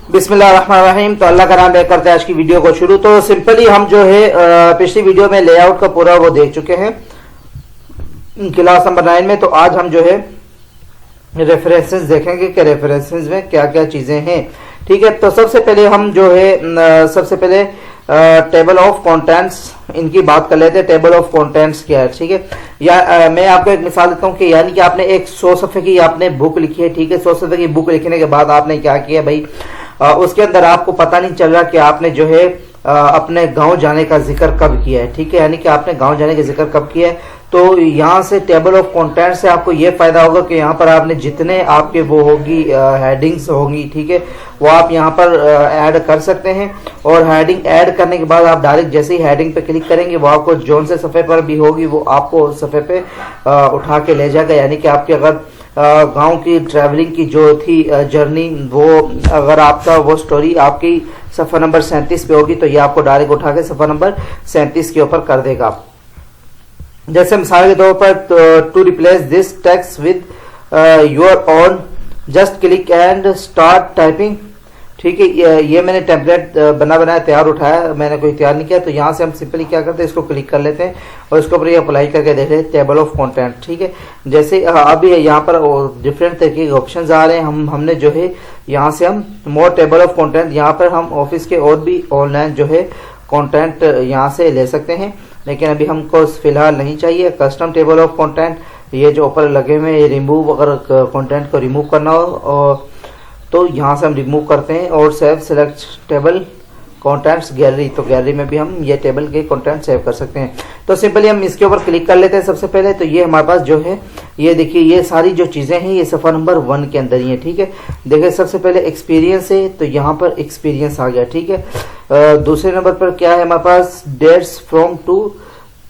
बिस्मिल्लाहिर्रहमानिर्रहीम। तो अल्लाह का नाम लेकर करते हैं आज की वीडियो को शुरू। तो सिंपली हम जो है पिछली वीडियो में लेआउट का पूरा वो देख चुके हैं क्लास नंबर 9 में। तो आज हम जो है रेफरेंसेस देखेंगे कि रेफरेंसेस में क्या क्या चीजें हैं। ठीक है, तो सबसे पहले हम जो है सबसे पहले टेबल ऑफ कंटेंट्स इनकी बात कर लेते हैं। टेबल ऑफ कंटेंट्स क्या है, ठीक है। या मैं आपको एक मिसाल देता हूँ कि यानी कि आपने एक 100 सफ़े की आपने बुक लिखी है, ठीक है। 100 सफ़े की बुक लिखने के बाद आपने क्या किया भाई, उसके अंदर आपको पता नहीं चल रहा कि आपने जो है अपने गांव जाने का जिक्र कब किया है, ठीक है। यानी कि आपने गांव जाने का जिक्र कब किया है। तो यहाँ से टेबल ऑफ कंटेंट से आपको ये फायदा होगा कि यहाँ पर आपने जितने आपके वो होगी हेडिंग्स होंगी, ठीक है, वो आप यहाँ पर ऐड कर सकते हैं। और हेडिंग ऐड करने के बाद आप डायरेक्ट जैसे ही हेडिंग पे क्लिक करेंगे वो आपको जोन से सफ़े पर भी होगी वो आपको सफ़े पे उठा के ले जाएगा। यानी कि आपके अगर गांव की ट्रैवलिंग की जो थी जर्नी, वो अगर आपका वो स्टोरी आपकी सफ़ा नंबर 37 पे होगी तो ये आपको डायरेक्ट उठा के सफ़ा नंबर 37 के ऊपर कर देगा। जैसे मिसाल के तौर पर to replace this text with your own just click and start typing, ठीक है। ये मैंने टेम्पलेट बनाया तैयार उठाया, मैंने कोई तैयार नहीं किया। तो यहाँ से हम सिंपली क्या करते हैं, इसको क्लिक कर लेते हैं और इसके ऊपर ये अप्लाई करके देख लेते हैं टेबल ऑफ कंटेंट, ठीक है। जैसे अभी यहाँ पर डिफरेंट तरीके के ऑप्शंस आ रहे हैं। हमने जो है यहाँ से हम मोर टेबल ऑफ कंटेंट, यहाँ पर हम ऑफिस के और भी ऑनलाइन जो है कंटेंट यहाँ से ले सकते हैं, लेकिन अभी हमको फिलहाल नहीं चाहिए। कस्टम टेबल ऑफ कंटेंट, ये जो ऊपर लगे हुए हैं, रिमूव, अगर कंटेंट को रिमूव करना हो तो यहाँ से हम रिमूव करते हैं। और save select table contents gallery, तो गैलरी में भी हम ये टेबल के कंटेंट सेव कर सकते हैं। तो सिंपली हम इसके ऊपर क्लिक कर लेते हैं सबसे पहले। तो ये हमारे पास जो है, ये देखिए ये सारी जो चीज़ें हैं ये सफ़ा नंबर 1 के अंदर ही है, ठीक है। देखिए सबसे पहले एक्सपीरियंस है, तो यहाँ पर एक्सपीरियंस आ गया, ठीक है। दूसरे नंबर पर क्या है हमारे पास, डेट्स फ्रॉम टू,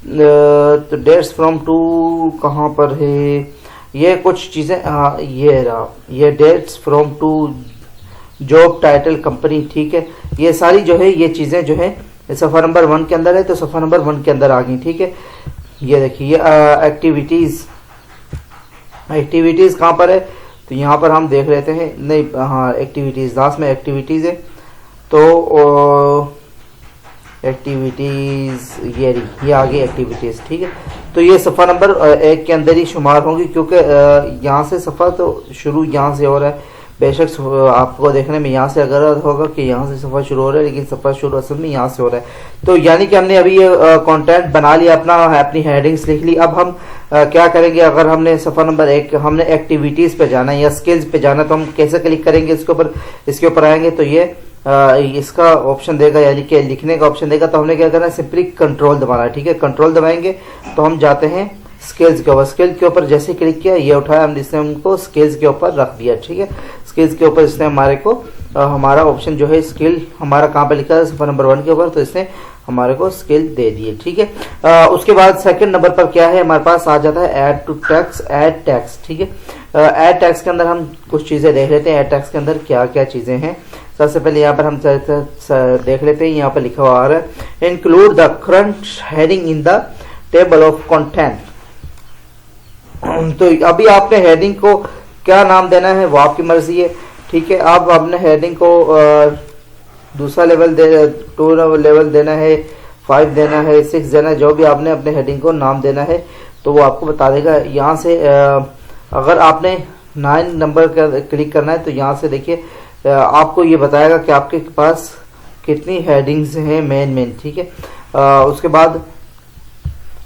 तो डेट्स फ्रॉम टू कहाँ पर है, ये कुछ चीज़ें, हाँ ये रहा, ये dates from to job title company, ठीक है। ये सारी जो है ये चीज़ें जो है सफ़ा नंबर 1 के अंदर है, तो सफ़ा नंबर 1 के अंदर आ गई, ठीक है। ये देखिए ये एक्टिविटीज़, एक्टिविटीज़ कहाँ पर है, तो यहाँ पर हम देख लेते हैं, नहीं हाँ एक्टिविटीज़ लास्ट में एक्टिविटीज़ है। तो एक्टिविटीज़ ये आगे एक्टिविटीज़, ठीक है। तो ये सफ़ा नंबर 1 के अंदर ही शुमार होंगी, क्योंकि यहाँ से सफ़ा तो शुरू यहाँ से हो रहा है। बेशक आपको देखने में यहाँ से अगर होगा कि यहाँ से सफ़ा शुरू हो रहा है, लेकिन सफ़ा शुरू असल में यहाँ से हो रहा है। तो यानी कि हमने अभी ये कंटेंट बना लिया, अपनी हेडिंग्स लिख ली। अब हम क्या करेंगे, अगर हमने सफ़ा नंबर 1 हमने एक्टिविटीज़ पे जाना है या स्किल्स पे जाना है, तो हम कैसे क्लिक करेंगे इसके ऊपर आएंगे तो ये इसका ऑप्शन देगा, यानी कि लिखने का ऑप्शन देगा। तो हमने क्या करना है, सिंपली कंट्रोल दबाना है, ठीक है। कंट्रोल दबाएंगे तो हम जाते हैं स्किल्स के ऊपर। स्किल के ऊपर जैसे क्लिक किया, ये उठाया, हम इसने हमको स्किल्स के ऊपर रख दिया, ठीक है। स्किल्स के ऊपर इसने हमारे को हमारा ऑप्शन जो है स्किल हमारा कहाँ पे लिखा है, सफ़ा नंबर 1 के ऊपर, तो इसने हमारे को स्किल दे दिए, ठीक है। उसके बाद सेकंड नंबर पर क्या है हमारे पास आ जाता है add to tax, add tax, ठीक है। ऐड टैक्स के अंदर हम कुछ चीज़ें देख लेते हैं, ऐड टैक्स के अंदर क्या क्या चीज़ें हैं। सबसे पहले यहाँ पर हम देख लेते हैं, यहाँ पर लिखा हुआ आ रहा है include the current heading in the table of content. तो अभी आपने हेडिंग को क्या नाम देना है वो आपकी मर्जी है, ठीक है। आप अपने हेडिंग को दूसरा लेवल 2 लेवल देना है, 5 देना है, 6 देना है, जो भी आपने अपने हेडिंग को नाम देना है तो वो आपको बता देगा। यहाँ से अगर आपने 9 नंबर का क्लिक करना है तो यहाँ से देखिए आपको ये बताएगा कि आपके पास कितनी हेडिंग्स हैं मेन, ठीक है। उसके बाद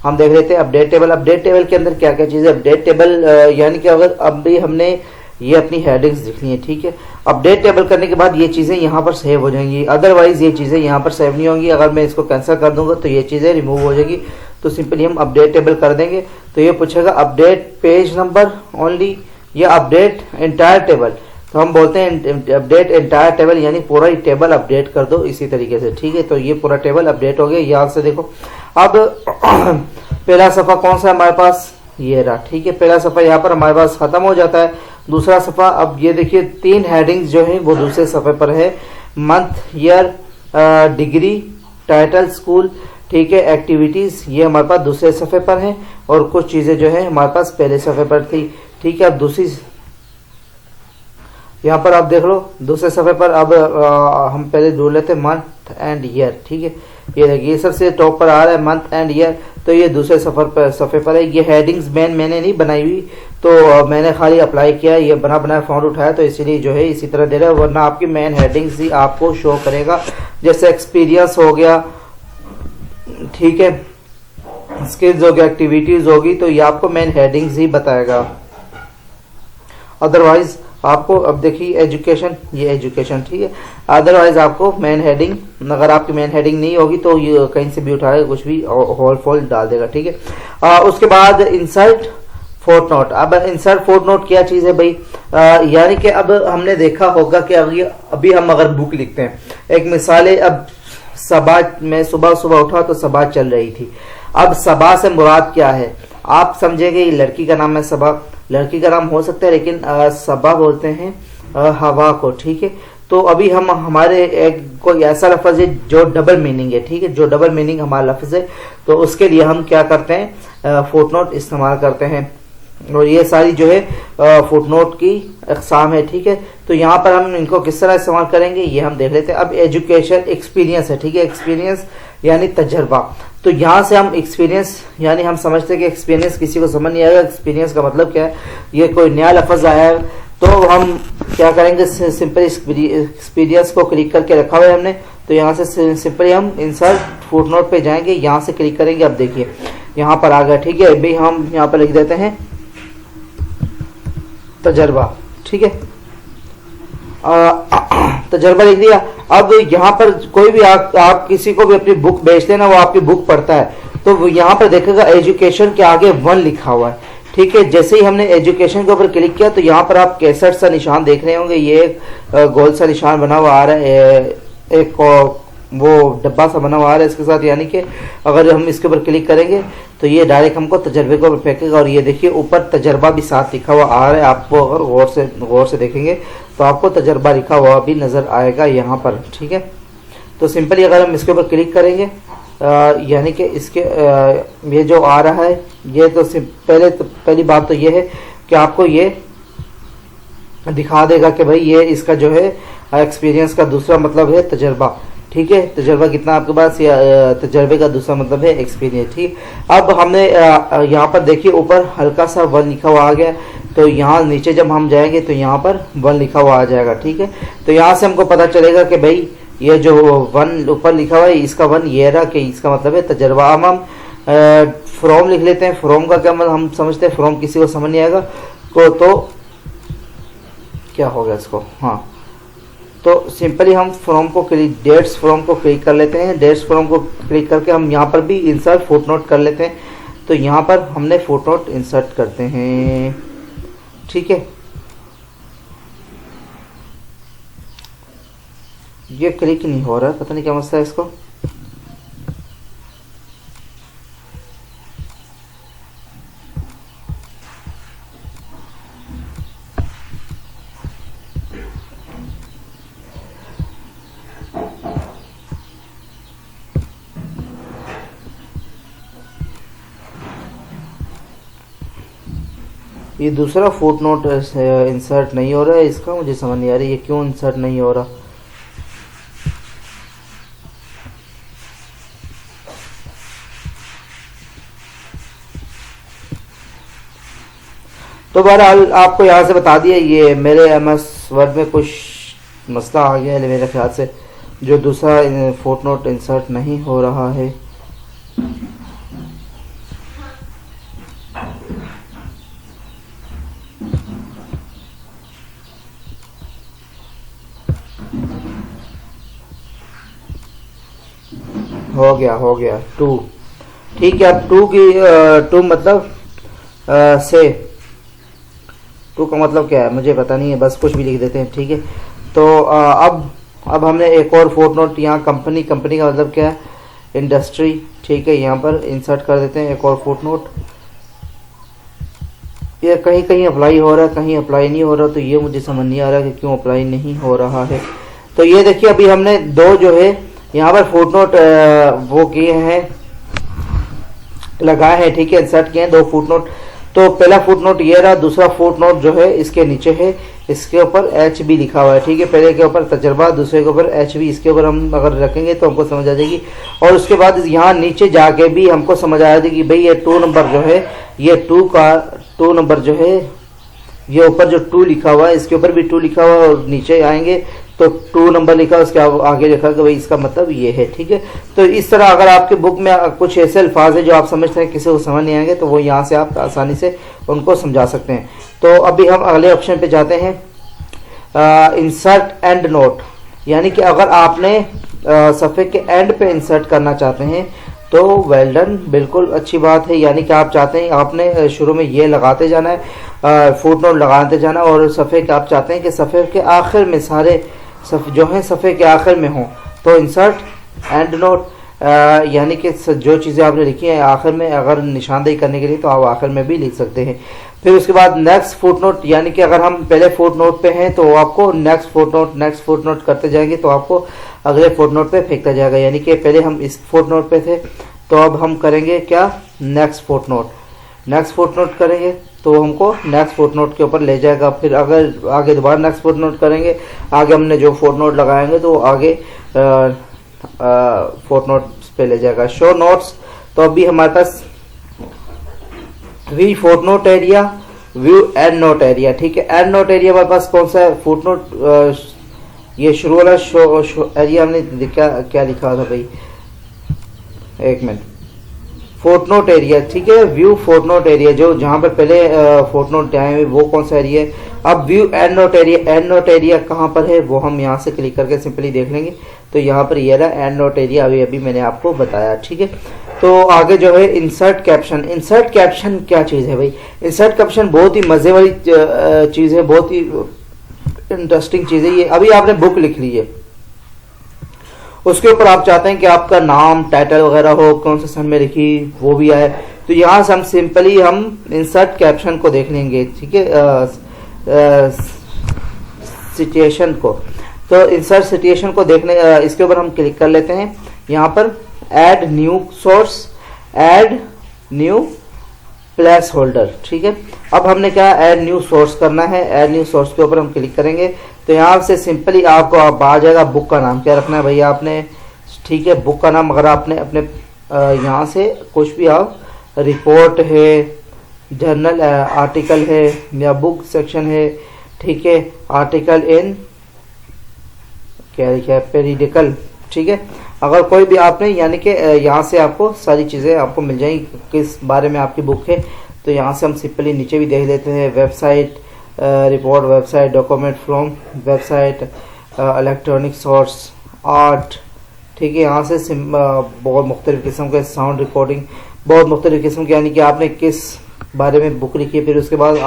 हम देख लेते हैं अपडेट टेबल। अपडेट टेबल के अंदर क्या क्या चीज़ है। अपडेट टेबल यानी कि अगर अभी हमने ये अपनी हेडिंग्स लिखनी है, ठीक है। अपडेट टेबल करने के बाद ये चीज़ें यहाँ पर सेव हो जाएंगी, अदरवाइज ये चीज़ें यहाँ पर सेव नहीं होंगी। अगर मैं इसको कैंसिल कर दूंगा तो ये चीज़ें रिमूव हो जाएगी। तो सिंपली हम अपडेट टेबल कर देंगे तो ये पूछेगा अपडेट पेज नंबर ओनली या अपडेट एंटायर टेबल। तो हम बोलते हैं अपडेट एंटायर टेबल, यानी पूरा ही टेबल अपडेट कर दो इसी तरीके से, ठीक है। तो ये पूरा टेबल अपडेट हो गया। यहाँ से देखो अब पहला सफ़ा कौन सा है हमारे पास, ये रहा, ठीक है। पहला सफ़ा यहाँ पर हमारे पास खत्म हो जाता है। दूसरा सफ़ा, अब ये देखिए 3 हेडिंग्स जो है वो दूसरे सफ़े पर है, month, year, degree, title, school, ठीक है। एक्टिविटीज़ ये हमारे पास दूसरे सफ़े पर है और कुछ चीज़ें जो है हमारे पास पहले सफ़े पर थी, ठीक है। अब यहाँ पर आप देख लो दूसरे सफ़े पर। अब हम पहले ढूंढ लेते हैं मंथ एंड ईयर, ठीक है। ये देखिए ये सबसे टॉप पर आ रहा है मंथ एंड ईयर, तो ये दूसरे सफ़े पर है। ये हेडिंग्स मैंने नहीं बनाई हुई, तो मैंने खाली अप्लाई किया, ये बना बनाया फॉन्ट उठाया, तो इसीलिए जो है इसी तरह दे रहा है, वरना आपकी मेन हेडिंग्स ही आपको शो करेगा। जैसे एक्सपीरियंस हो गया, ठीक है, स्किल्स हो गया, एक्टिविटीज होगी, तो ये आपको मेन हेडिंग्स ही बताएगा। अदरवाइज आपको अब देखिए एजुकेशन, ये एजुकेशन, ठीक है। अदरवाइज आपको मेन हेडिंग, अगर आपकी मेन हेडिंग नहीं होगी तो ये कहीं से भी उठाएगा, कुछ भी होल फॉल डाल देगा, ठीक है। उसके बाद इंसर्ट फोर्थ नोट। अब इंसर्ट फोर्थ नोट क्या चीज है भाई, यानी कि अब हमने देखा होगा कि अभी हम अगर बुक लिखते हैं, एक मिसाल है, अब सबा में सुबह सुबह उठा तो सबा चल रही थी। अब सबा से मुराद क्या है, आप समझेंगे ये लड़की का नाम है सबा, लड़की का नाम हो सकता है, लेकिन सबा बोलते हैं हवा को, ठीक है। तो अभी हम हमारे एक कोई ऐसा लफ्ज है जो डबल मीनिंग है, ठीक है, जो डबल मीनिंग हमारा लफ्ज है, तो उसके लिए हम क्या करते हैं, फुटनोट इस्तेमाल करते हैं। और ये सारी जो है फुटनोट की अक़साम है, ठीक है। तो यहाँ पर हम इनको किस तरह इस्तेमाल करेंगे ये हम देख लेते हैं। अब एजुकेशन एक्सपीरियंस है, ठीक है, एक्सपीरियंस यानी तजर्बा। तो यहाँ से हम एक्सपीरियंस, यानी हम समझते हैं कि एक्सपीरियंस किसी को समझ नहीं आएगा, एक्सपीरियंस का मतलब क्या है, ये कोई नया लफ्ज आया है, तो हम क्या करेंगे, सिंपल एक्सपीरियंस को क्लिक करके रखा हुआ है हमने, तो यहाँ से सिंपली हम इंसर्ट फुटनोट पे जाएंगे, यहाँ से क्लिक करेंगे। अब देखिए यहाँ पर आ गया, ठीक है। अभी हम यहाँ पर लिख देते हैं तजर्बा, ठीक है, तजर्बा लिख दिया। अब यहाँ पर कोई भी आप किसी को भी अपनी बुक बेचते हैं ना, वो आपकी बुक पढ़ता है, तो यहाँ पर देखेगा एजुकेशन के आगे 1 लिखा हुआ है, ठीक है। जैसे ही हमने एजुकेशन के ऊपर क्लिक किया तो यहाँ पर आप 61 सा निशान देख रहे होंगे, ये एक गोल सा निशान बना हुआ आ रहा है, एक वो डब्बा सा बना हुआ आ रहा है इसके साथ, यानी कि अगर हम इसके ऊपर क्लिक करेंगे तो ये डायरेक्ट हमको तजर्बे को फेंकेगा। और ये देखिए ऊपर तजर्बा भी साथ लिखा हुआ आ रहा है, आपको अगर गौर से देखेंगे तो आपको तजर्बा लिखा हुआ भी नज़र आएगा यहाँ पर, ठीक है। तो सिंपली अगर हम इसके ऊपर क्लिक करेंगे, यानी कि इसके ये जो आ रहा है, ये तो पहली बात तो ये है कि आपको ये दिखा देगा कि भाई ये इसका जो है एक्सपीरियंस का दूसरा मतलब है तजर्बा, ठीक है। तजर्बा कितना आपके पास, या तजर्बे का दूसरा मतलब है एक्सपीरियंस, ठीक। अब हमने यहाँ पर देखिए ऊपर हल्का सा 1 लिखा हुआ आ गया, तो यहाँ नीचे जब हम जाएंगे तो यहाँ पर 1 लिखा हुआ आ जाएगा, ठीक है। तो यहाँ से हमको पता चलेगा कि भाई ये जो 1 ऊपर लिखा हुआ है इसका 1 ये रहा, कि इसका मतलब है तजर्बा। अब हम फ्रॉम लिख लेते हैं। फ्रॉम का क्या मतलब, हम समझते हैं फ्रॉम किसी को समझ नहीं आएगा तो क्या हो गया इसको, हाँ, तो सिंपली हम फ्रॉम को क्लिक, डेट्स फ्रॉम को क्लिक कर लेते हैं। डेट्स फ्रॉम को क्लिक करके हम यहाँ पर भी इंसर्ट फुटनोट कर लेते हैं, तो यहाँ पर हमने फुटनोट इंसर्ट करते हैं, ठीक है। ये क्लिक नहीं हो रहा है, पता नहीं क्या मसला है इसको। ये दूसरा फुटनोट इंसर्ट नहीं हो रहा है, इसका मुझे समझ नहीं आ रही ये क्यों इंसर्ट नहीं हो रहा। तो बहरहाल आपको यहाँ से बता दिया, ये मेरे MS वर्ड में कुछ मसला आ गया है मेरे ख्याल से, जो दूसरा फुटनोट इंसर्ट नहीं हो रहा है। हो गया 2, ठीक है। अब 2 मतलब से 2 का मतलब क्या है मुझे पता नहीं है, बस कुछ भी लिख देते हैं, ठीक है। तो अब हमने एक और फुटनोट यहाँ कंपनी का मतलब क्या है, इंडस्ट्री, ठीक है, यहाँ पर इंसर्ट कर देते हैं एक और फुटनोट। ये कहीं कहीं अप्लाई हो रहा है, कहीं अप्लाई नहीं हो रहा, तो ये मुझे समझ नहीं आ रहा कि क्यों अप्लाई नहीं हो रहा है। तो ये देखिए अभी हमने 2 जो है यहाँ पर फुटनोट वो किए हैं, लगाए हैं, ठीक है, इंसर्ट किए हैं 2 फुटनोट। तो पहला फुटनोट ये रहा, दूसरा फुटनोट जो है इसके नीचे है, इसके ऊपर HB लिखा हुआ है, ठीक है। पहले के ऊपर तजर्बा, दूसरे के ऊपर HB, इसके ऊपर हम अगर रखेंगे तो हमको समझ आ जाएगी। और उसके बाद यहाँ नीचे जाके भी हमको समझ आ जाएगी कि भाई ये 2 नंबर जो है, ये 2 नंबर जो है, ये ऊपर जो 2 लिखा हुआ है इसके ऊपर भी 2 लिखा हुआ है, और नीचे आएंगे तो 2 नंबर लिखा है, उसके आगे लिखा है कि भाई इसका मतलब ये है, ठीक है। तो इस तरह अगर आपके बुक में कुछ ऐसे अल्फाज है जो आप समझते हैं किसी को समझ नहीं आएंगे, तो वो यहाँ से आप आसानी से उनको समझा सकते हैं। तो अभी हम अगले ऑप्शन पे जाते हैं, इंसर्ट एंड नोट। यानी कि अगर आपने सफ़े के एंड पे इंसर्ट करना चाहते हैं तो वेल डन, बिल्कुल अच्छी बात है। यानी कि आप चाहते हैं, आपने शुरू में ये लगाते जाना है, फुट नोट लगाते जाना, और सफ़े के आप चाहते हैं कि सफ़े के आखिर में सारे जो हैं सफ़े के आखिर में हों, तो इंसर्ट एंड नोट, यानी कि जो चीज़ें आपने लिखी हैं आखिर में, अगर निशानदेही करने के लिए तो आप आखिर में भी लिख सकते हैं। फिर उसके बाद नेक्स्ट फुट नोट, यानी कि अगर हम पहले फुट नोट पे हैं तो आपको नेक्स्ट फुट नोट करते जाएंगे तो आपको अगले फुट नोट पे फेंकता जाएगा। यानी कि पहले हम इस फुट नोट पे थे, तो अब हम करेंगे क्या, नेक्स्ट फुट नोट करेंगे तो हमको नेक्स्ट फुट नोट के ऊपर ले जाएगा। फिर अगर आगे दोबारा नेक्स्ट फुट नोट करेंगे, आगे हमने जो फुट नोट लगाएंगे तो आगे फुट नोट्स पे ले जाएगा। शो नोट्स, तो अभी हमारे पास वी footnote area, view endnote area, ठीक है। एंड नोट एरिया हमारे पास कौन सा है, फुट नोट, ये शुरू वाला शो एरिया हमने क्या लिखा था भाई, एक मिनट, फुट नोट एरिया, ठीक है। व्यू फुट नोट एरिया, जो जहां पर पहले फुट नोट आए हुए वो कौन सा एरिया है। अब व्यू एंड नोट एरिया कहां पर है वो हम यहां से क्लिक करके सिंपली देख लेंगे। तो यहाँ पर ये रहा एंड नोट एरिया, अभी मैंने आपको बताया, ठीक है। तो आगे जो है इंसर्ट कैप्शन क्या चीज़ है भाई। इंसर्ट कैप्शन बहुत ही मज़े वाली चीज़ है, बहुत ही इंटरेस्टिंग चीज़ है ये। अभी आपने बुक लिख ली है, उसके ऊपर आप चाहते हैं कि आपका नाम, टाइटल वगैरह हो, कौन से सन में लिखी वो भी आए, तो यहाँ से हम सिंपली हम इंसर्ट कैप्शन को देख लेंगे, ठीक है, सिचुएशन को। तो इंसर्ट सिचुएशन को देखने, इसके ऊपर हम क्लिक कर लेते हैं। यहाँ पर add new source, add new place holder, ठीक है। अब हमने क्या, ऐड न्यू सोर्स करना है। ऐड न्यू सोर्स के ऊपर हम क्लिक करेंगे तो यहाँ से सिंपली आपको आ जाएगा बुक का नाम क्या रखना है भैया आपने, ठीक है। बुक का नाम अगर आपने अपने यहाँ से कुछ भी आप, रिपोर्ट है, जर्नल आर्टिकल है, या बुक सेक्शन है, ठीक है, आर्टिकल इन क्या लिखा है, पेरिडिकल, ठीक है। अगर कोई भी आपने, यानी कि यहाँ से आपको सारी चीज़ें आपको मिल जाएंगी किस बारे में आपकी बुक है। तो यहाँ से हम सिंपली नीचे भी देख लेते हैं, website, report website, document from website, electronic source, art, ठीक है। यहाँ से बहुत मुख्तलिफ किस्म के साउंड रिकॉर्डिंग, बहुत मुख्तलिफ किस्म के, यानी कि आपने किस बारे में बुक लिखी है। फिर उसके बाद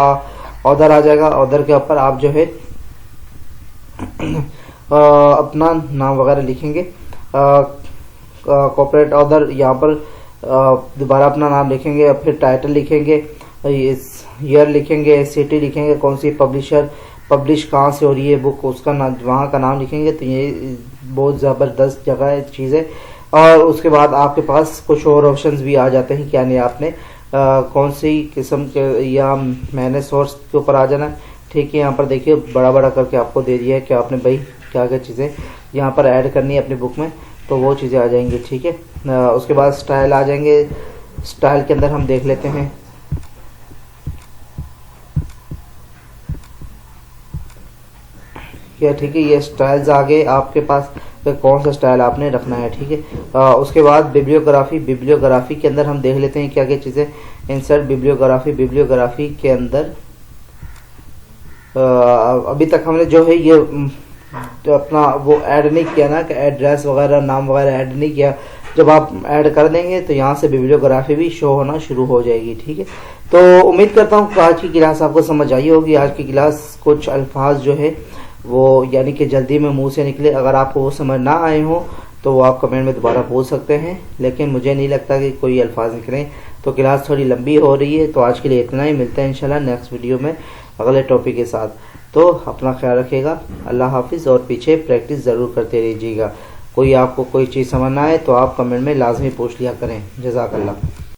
ऑर्डर आ जाएगा, ऑर्डर के ऊपर आप जो है अपना नाम वगैरह लिखेंगे, कॉर्पोरेट ऑर्डर, यहाँ पर दोबारा अपना नाम लिखेंगे, फिर टाइटल लिखेंगे, ईयर लिखेंगे, सिटी लिखेंगे, कौन सी पब्लिश कहाँ से हो रही है बुक, उसका नाम, वहाँ का नाम लिखेंगे। तो ये बहुत ज़बरदस्त जगह है, चीज़ है। और उसके बाद आपके पास कुछ और ऑप्शंस भी आ जाते हैं, क्या नहीं, आपने कौन सी किस्म के, या मैंने सोर्स के ऊपर आ जाना, ठीक है। यहाँ पर देखिए बड़ा बड़ा करके आपको दे दिया है कि आपने भाई क्या क्या चीज़ें यहाँ पर ऐड करनी है अपनी बुक में, तो वो चीज़ें आ जाएंगी, ठीक है। उसके बाद स्टाइल आ जाएंगे, स्टाइल के अंदर हम देख लेते हैं, क्या, ठीक है। ये स्टाइल्स आ गए आपके पास, तो कौन सा स्टाइल आपने रखना है, ठीक है। उसके बाद बिब्लियोग्राफी के अंदर हम देख लेते हैं क्या क्या चीज़ें। इंसर्ट बिब्लियोग्राफी के अंदर अभी तक हमने जो है ये तो अपना वो ऐड नहीं किया ना, कि एड्रेस वगैरह, नाम वगैरह ऐड नहीं किया। जब आप ऐड कर देंगे तो यहाँ से बिब्लियोग्राफी भी शो होना शुरू हो जाएगी, ठीक है। तो उम्मीद करता हूँ कि आज की क्लास आपको समझ आई होगी। आज की क्लास कुछ अल्फाज जो है वो, यानी कि जल्दी में मुंह से निकले, अगर आपको वो समझ ना आए हो तो वो आप कमेंट में दोबारा पूछ सकते हैं, लेकिन मुझे नहीं लगता कि कोई अल्फाज निकलें। तो क्लास थोड़ी लंबी हो रही है, तो आज के लिए इतना ही। मिलते हैं इंशाल्लाह नेक्स्ट वीडियो में अगले टॉपिक के साथ। तो अपना ख्याल रखिएगा, अल्लाह हाफिज़, और पीछे प्रैक्टिस ज़रूर करते रहिएगा। कोई आपको कोई चीज़ समझ ना आए तो आप कमेंट में लाजमी पूछ लिया करें। जज़ाकल्लाह।